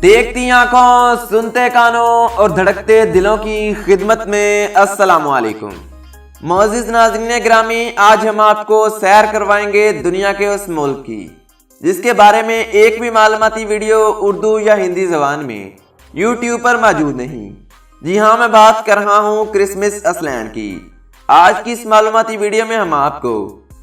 देखती आंखों, सुनते कानों और धड़कते दिलों की खिदमत में अस्सलामु अलैकुम। मोअज़्ज़िज़ नाज़रीन गिरामी, आज हम आपको सैर करवाएंगे दुनिया के उस मुल्क की जिसके बारे में एक भी मालूमाती वीडियो उर्दू या हिंदी ज़बान में यूट्यूब पर मौजूद नहीं। जी हाँ, मैं बात कर रहा हूँ क्रिसमस आइसलैंड की। आज की इस मालूमाती वीडियो में हम आपको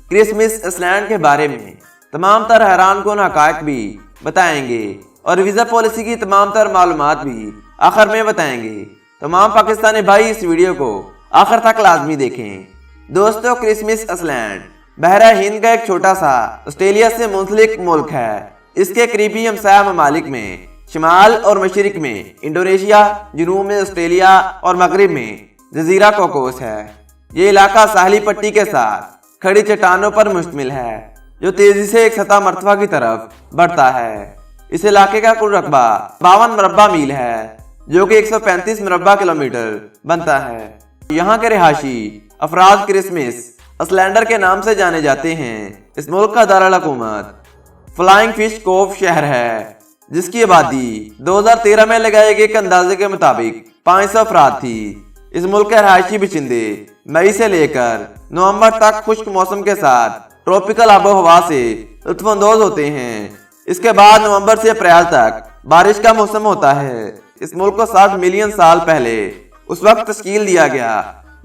क्रिसमस आइसलैंड के बारे में तमाम तर हैरान कुन हक़ाइक़ भी बताएंगे और वीज़ा पॉलिसी की तमाम तर मालूमात भी आखिर में बताएंगे। तमाम पाकिस्तानी भाई इस वीडियो को आखिर तक लाजमी देखें। दोस्तों, क्रिसमस आइसलैंड बहरा हिंद का एक छोटा सा ऑस्ट्रेलिया से मुंसलिक मुल्क है। इसके करीबी हमसाया ममालिक में शिमाल और मशरिक में इंडोनेशिया, जुनूब में ऑस्ट्रेलिया और मगरिब में जजीरा कोकोस है। ये इलाका साहली पट्टी के साथ खड़ी चट्टानों पर मुश्तमिल है जो तेजी से एक सतह मरतबा की तरफ बढ़ता है। इस इलाके का कुल रकबा 52 मुरब्बा मील है जो कि 135 मुरब्बा किलोमीटर बनता है। यहाँ के रिहायशी अफराद क्रिसमस आइसलैंडर के नाम से जाने जाते हैं। इस मुल्क का दारुल हुकूमत फ्लाइंग फिश कोव शहर है जिसकी आबादी 2013 में लगाए गए एक अंदाजे के मुताबिक 500 अफराद थी। इस मुल्क के रिहायशी बशिंदे मई से लेकर नवंबर तक खुश्क मौसम के साथ ट्रॉपिकल आबो हवा से लुत्फअंदोज होते हैं। इसके बाद नवंबर से अप्रैल तक बारिश का मौसम होता है। इस मुल्क को 60 मिलियन साल पहले उस वक्त तश्कील दिया गया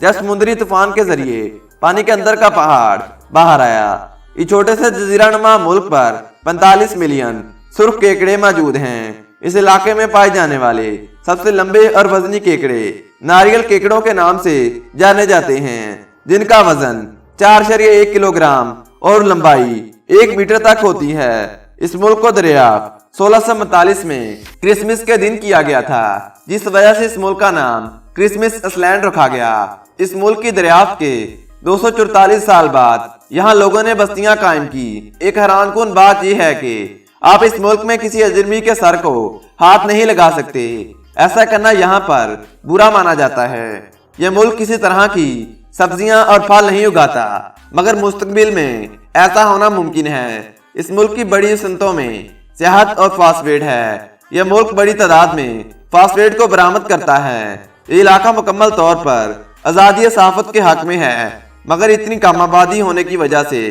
जब समुद्री तूफान के जरिए पानी के अंदर का पहाड़ बाहर आया। इस छोटे से जजीरानुमा मुल्क पर 45 मिलियन सुर्ख केकड़े मौजूद हैं। इस इलाके में पाए जाने वाले सबसे लंबे और वजनी केकड़े नारियल केकड़ों के नाम से जाने जाते हैं जिनका वजन 4.1 किलोग्राम और लंबाई 1 मीटर तक होती है। इस मुल्क को दरियाफ्त 1649 में क्रिसमस के दिन किया गया था जिस वजह से इस मुल्क का नाम क्रिसमस आइसलैंड रखा गया। इस मुल्क की दरियाफ्त के 244 साल बाद यहाँ लोगों ने बस्तियां कायम की। एक हैरानकुन बात यह है कि आप इस मुल्क में किसी अजनबी के सर को हाथ नहीं लगा सकते। ऐसा करना यहाँ पर बुरा माना जाता है। यह मुल्क किसी तरह की सब्जियां और फल नहीं उगाता मगर मुस्तकबिल में ऐसा होना मुमकिन है। इस मुल्क की बड़ी सनतों में सेहत और फास्फेट है। यह मुल्क बड़ी तादाद में फास्फेट को बरामद करता है। ये इलाका मुकम्मल तौर पर आज़ादी सहाफत के हक में है मगर इतनी कम आबादी होने की वजह से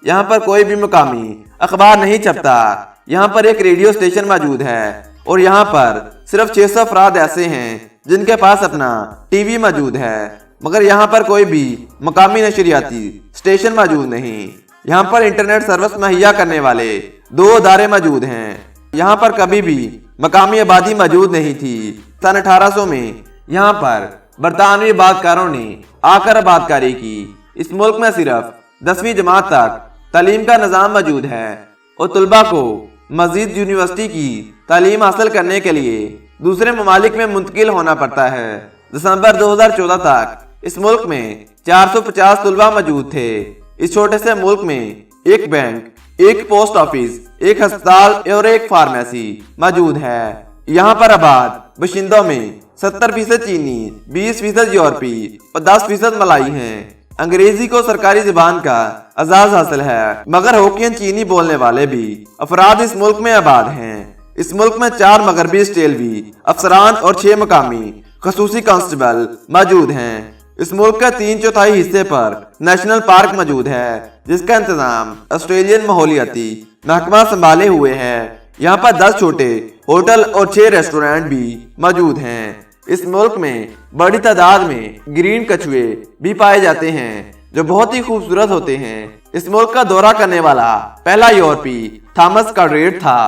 यहाँ पर कोई भी मुकामी अखबार नहीं छपता। यहाँ पर एक रेडियो स्टेशन मौजूद है और यहाँ पर सिर्फ 600 अफराद ऐसे हैं जिनके पास अपना टीवी मौजूद है मगर यहाँ पर कोई भी मुकामी नशरियाती स्टेशन मौजूद नहीं। यहाँ पर इंटरनेट सर्विस मुहैया करने वाले 2 अदारे मौजूद हैं। यहाँ पर कभी भी मकामी आबादी मौजूद नहीं थी। सन 1800 में यहाँ पर बरतानवी आबादकारों ने आकर आबादकारी की। इस मुल्क में सिर्फ 10वीं जमात तक तालीम का निज़ाम मौजूद है और तलबा को मजीद यूनिवर्सिटी की तालीम हासिल करने के लिए दूसरे ममालिक में मुंतकिल होना पड़ता है। दिसंबर 2014 तक इस मुल्क में 450 तलबा मौजूद थे। इस छोटे से मुल्क में एक बैंक, एक पोस्ट ऑफिस, एक अस्पताल और एक फार्मेसी मौजूद है। यहाँ पर आबाद बशिंदों में 70% चीनी, 20% यूरोपी और 10% मलाई हैं। अंग्रेजी को सरकारी जुबान का एजाज हासिल है मगर होकियन चीनी बोलने वाले भी अफराद इस मुल्क में आबाद हैं। इस मुल्क में 4 मगरबी स्टेलवी अफसरान और 6 मकामी खसूसी कांस्टेबल मौजूद हैं। इस मुल्क के 3/4 हिस्से पर नेशनल पार्क मौजूद है जिसका इंतजाम ऑस्ट्रेलियन माहौलियाती महकमा संभाले हुए है। यहाँ पर 10 छोटे होटल और 6 रेस्टोरेंट भी मौजूद हैं। इस मुल्क में बड़ी तादाद में ग्रीन कछुए भी पाए जाते हैं जो बहुत ही खूबसूरत होते हैं। इस मुल्क का दौरा करने वाला पहला यूरोपी थॉमस कार्टरेट था।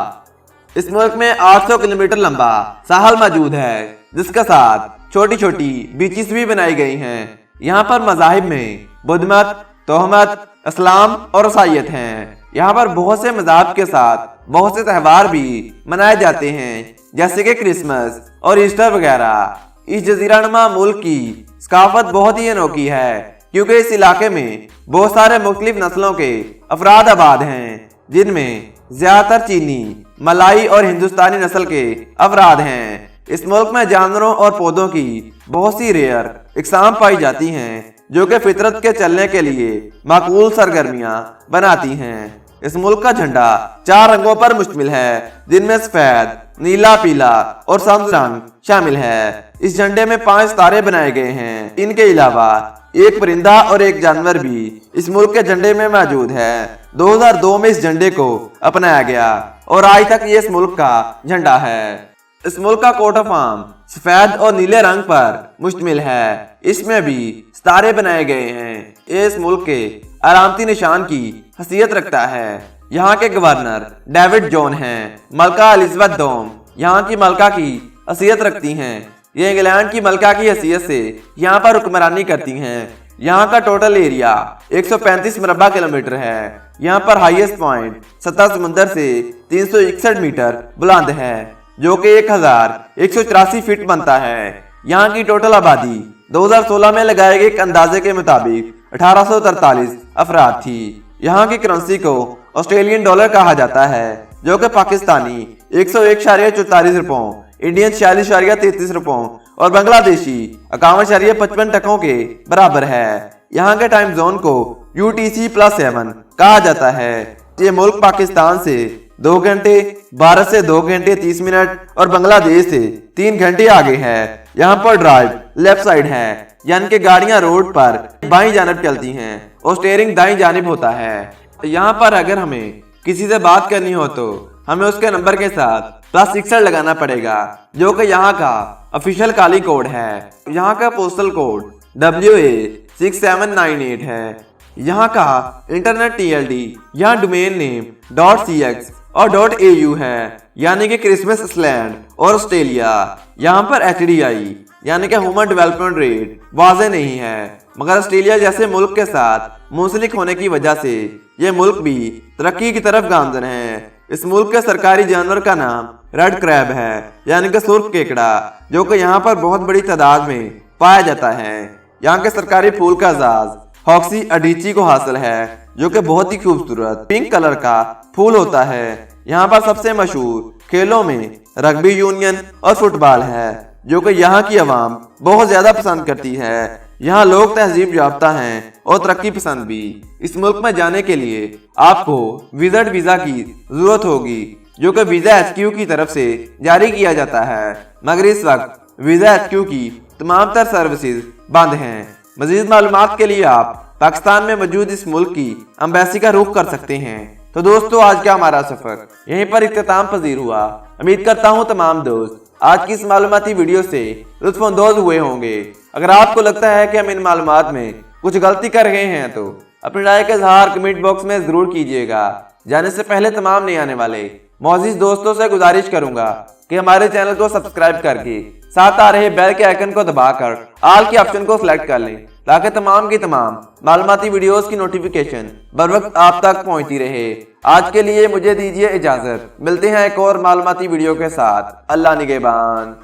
इस मुल्क में 800 किलोमीटर लंबा साहल मौजूद है जिसके साथ छोटी छोटी बीचेस भी बनाई गई हैं। यहाँ पर मज़ाहिब में बुद्ध मत, तोहमत, इस्लाम और ईसाईयत हैं। यहाँ पर बहुत से मज़हब के साथ बहुत से त्यौहार भी मनाए जाते हैं जैसे कि क्रिसमस और ईस्टर वगैरह। इस जजीरानुमा मुल्क की सकाफत बहुत ही अनोखी है क्योंकि इस इलाके में बहुत सारे मुख्तलिफ नस्लों के अफराद आबाद हैं जिनमें ज्यादातर चीनी, मलाई और हिंदुस्तानी नस्ल के अफराद हैं। इस मुल्क में जानवरों और पौधों की बहुत सी रेयर इकसाम पाई जाती हैं जो कि फितरत के चलने के लिए माकूल सरगर्मियां बनाती हैं। इस मुल्क का झंडा 4 रंगों पर मुश्तमिल है, जिनमें सफेद, नीला, पीला और सब्ज रंग शामिल है। इस झंडे में 5 सितारे बनाए गए हैं। इनके अलावा एक परिंदा और एक जानवर भी इस मुल्क के झंडे में मौजूद है। 2002 में इस झंडे को अपनाया गया और आज तक ये इस मुल्क का झंडा है। इस मुल्क का कोट ऑफ आर्म सफेद और नीले रंग पर मुश्तमिल है। इसमें भी सितारे बनाए गए हैं। ये इस मुल्क के अलामती निशान की हैसियत रखता है। यहाँ के गवर्नर डेविड जॉन हैं। मलका एलिजाबेथ दोम यहाँ की मलका की हैसियत रखती हैं। ये इंग्लैंड की मलका की हैसियत से यहाँ पर हुक्मरानी करती हैं। यहाँ का टोटल एरिया 135 मरबा किलोमीटर है। यहाँ पर हाईएस्ट पॉइंट सतह समुंदर से 361 मीटर बुलंद है, जो कि 1184 फीट बनता है। यहाँ की टोटल आबादी 2016 में लगाए गए एक अंदाजे के मुताबिक 1843 अफराद थी। यहाँ की करेंसी को ऑस्ट्रेलियन डॉलर कहा जाता है, जो कि पाकिस्तानी 101.44 रुपयों, इंडियन 46.33 रुपयों और बांग्लादेशी 51.55 टकों के बराबर है। यहाँ के टाइम जोन को UTC+7 कहा जाता है। ये मुल्क पाकिस्तान से 2 घंटे, भारत से 2 घंटे 30 मिनट और बांग्लादेश से 3 घंटे आगे है। यहाँ पर ड्राइव लेफ्ट साइड है, यानी कि गाड़ियां रोड पर बाईं जानिब चलती हैं और स्टीयरिंग दाईं जानिब होता है। यहाँ पर अगर हमें किसी से बात करनी हो तो हमें उसके नंबर के साथ +61 लगाना पड़ेगा, जो कि यहाँ का ऑफिशियल काली कोड है। यहाँ का पोस्टल कोड WA6798 है। यहाँ का इंटरनेट TLD यहाँ डोमेन नेम .cx और .au है, यानी कि क्रिसमस आइलैंड और ऑस्ट्रेलिया। यहाँ पर HDI यानी कि ह्यूमन डेवलपमेंट रेट वाज़ेह नहीं है, मगर ऑस्ट्रेलिया जैसे मुल्क के साथ मुंसलिक होने की वजह से ये मुल्क भी तरक्की की तरफ गामजन है। इस मुल्क के सरकारी जानवर का नाम रेड क्रैब है, यानी कि सुर्ख केकड़ा, जो कि यहाँ पर बहुत बड़ी तादाद में पाया जाता है। यहाँ के सरकारी फूल का एजाज हॉक्सी अडीची को हासिल है, जो कि बहुत ही खूबसूरत पिंक कलर का फूल होता है। यहाँ पर सबसे मशहूर खेलों में रग्बी यूनियन और फुटबॉल है, जो कि यहाँ की आवाम बहुत ज्यादा पसंद करती है। यहाँ लोग तहजीब याफ्ता हैं और तरक्की पसंद भी। इस मुल्क में जाने के लिए आपको विजिट वीजा की जरूरत होगी, जो कि वीजा HQ की तरफ से जारी किया जाता है, मगर इस वक्त वीजा HQ की तमाम तर सर्विसेज बंद हैं। मजीद मालूमात के लिए आप पाकिस्तान में मौजूद इस मुल्क की एम्बेसी का रुख कर सकते हैं। तो दोस्तों, आज का हमारा सफर यहीं पर इख्तिताम पजीर हुआ। उम्मीद करता हूँ तमाम दोस्त आज की इस मालूमाती वीडियो से लुत्फअंदोज हुए होंगे। अगर आपको लगता है कि हम इन मालूमात में कुछ गलती कर रहे हैं तो अपनी राय का इजहार कमेंट बॉक्स में जरूर कीजिएगा। जाने से पहले तमाम नए आने वाले मौजूद दोस्तों से गुजारिश करूंगा कि हमारे चैनल को सब्सक्राइब करके साथ आ रहे बेल के आइकन को दबाकर ऑल के ऑप्शन को सिलेक्ट कर लें, ताकि तमाम की तमाम मालूमाती वीडियोस की नोटिफिकेशन बर वक्त आप तक पहुंचती रहे। आज के लिए मुझे दीजिए इजाजत। मिलते हैं एक और मालूमाती वीडियो के साथ। अल्लाह निगहबान।